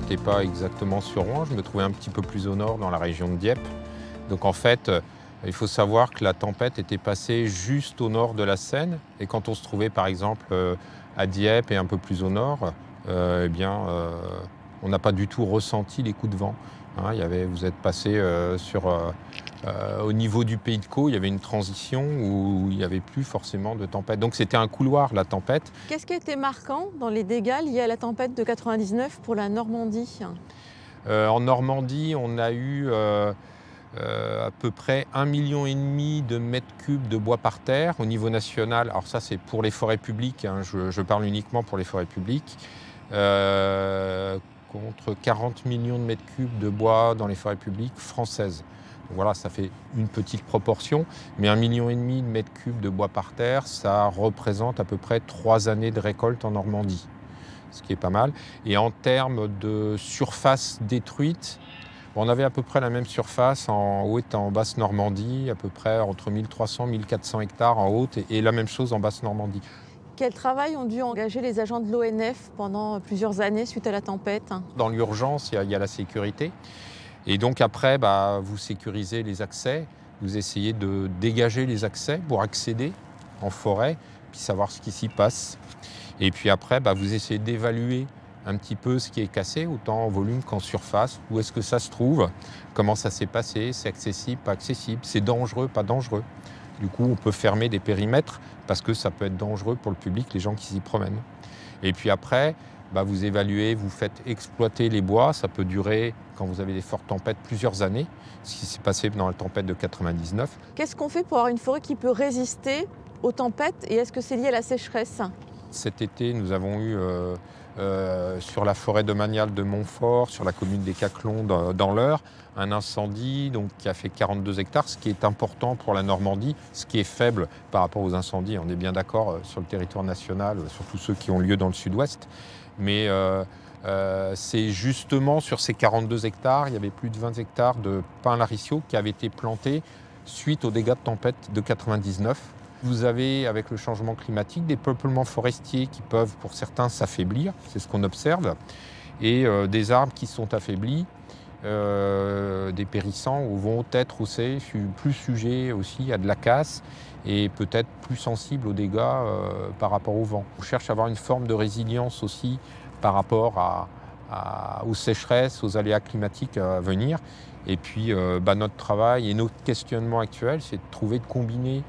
n'étais pas exactement sur Rouen, je me trouvais un petit peu plus au nord, dans la région de Dieppe. Donc en fait, il faut savoir que la tempête était passée juste au nord de la Seine. Et quand on se trouvait par exemple à Dieppe et un peu plus au nord, on n'a pas du tout ressenti les coups de vent. Hein, vous êtes passé au niveau du Pays de Caux, il y avait une transition où il n'y avait plus forcément de tempête. Donc c'était un couloir, la tempête. Qu'est-ce qui a été marquant dans les dégâts liés à la tempête de 99 pour la Normandie? En Normandie, on a eu à peu près 1,5 million de mètres cubes de bois par terre au niveau national. Alors ça, c'est pour les forêts publiques, hein, je parle uniquement pour les forêts publiques. Contre 40 millions de mètres cubes de bois dans les forêts publiques françaises. Donc voilà, ça fait une petite proportion, mais 1,5 million de mètres cubes de bois par terre, ça représente à peu près 3 années de récolte en Normandie, ce qui est pas mal. Et en termes de surface détruite, on avait à peu près la même surface en haute et en basse Normandie, à peu près entre 1300 et 1400 hectares en haute, et la même chose en basse Normandie. Quel travail ont dû engager les agents de l'ONF pendant plusieurs années suite à la tempête? Dans l'urgence, il y a la sécurité. Et donc après, vous sécurisez les accès, vous essayez de dégager les accès pour accéder en forêt, puis savoir ce qui s'y passe. Et puis après, vous essayez d'évaluer un petit peu ce qui est cassé, autant en volume qu'en surface. Où est-ce que ça se trouve? Comment ça s'est passé? C'est accessible, pas accessible? C'est dangereux, pas dangereux? Du coup, on peut fermer des périmètres parce que ça peut être dangereux pour le public, les gens qui s'y promènent. Et puis après, vous évaluez, vous faites exploiter les bois. Ça peut durer, quand vous avez des fortes tempêtes, plusieurs années, ce qui s'est passé dans la tempête de 99. Qu'est-ce qu'on fait pour avoir une forêt qui peut résister aux tempêtes et est-ce que c'est lié à la sécheresse? Cet été, nous avons eu sur la forêt domaniale de Montfort, sur la commune des Caclons dans l'Eure, un incendie qui a fait 42 hectares, ce qui est important pour la Normandie, ce qui est faible par rapport aux incendies. On est bien d'accord sur le territoire national, surtout ceux qui ont lieu dans le sud-ouest. Mais c'est justement sur ces 42 hectares, il y avait plus de 20 hectares de pins laricio qui avaient été plantés suite aux dégâts de tempête de 99. Vous avez, avec le changement climatique, des peuplements forestiers qui peuvent, pour certains, s'affaiblir, c'est ce qu'on observe, et des arbres qui sont affaiblis, dépérissants, ou vont être aussi plus sujets aussi à de la casse et peut-être plus sensibles aux dégâts par rapport au vent. On cherche à avoir une forme de résilience aussi par rapport aux sécheresses, aux aléas climatiques à venir. Et puis notre travail et notre questionnement actuel, c'est de trouver, de combiner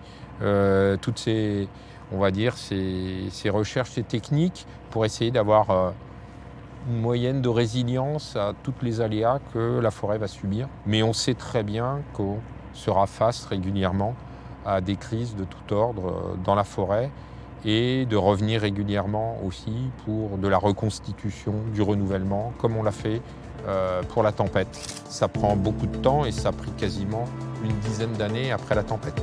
toutes ces recherches, ces techniques pour essayer d'avoir une moyenne de résilience à tous les aléas que la forêt va subir. Mais on sait très bien qu'on sera face régulièrement à des crises de tout ordre dans la forêt et de revenir régulièrement aussi pour de la reconstitution, du renouvellement, comme on l'a fait pour la tempête. Ça prend beaucoup de temps et ça a pris quasiment une dizaine d'années après la tempête.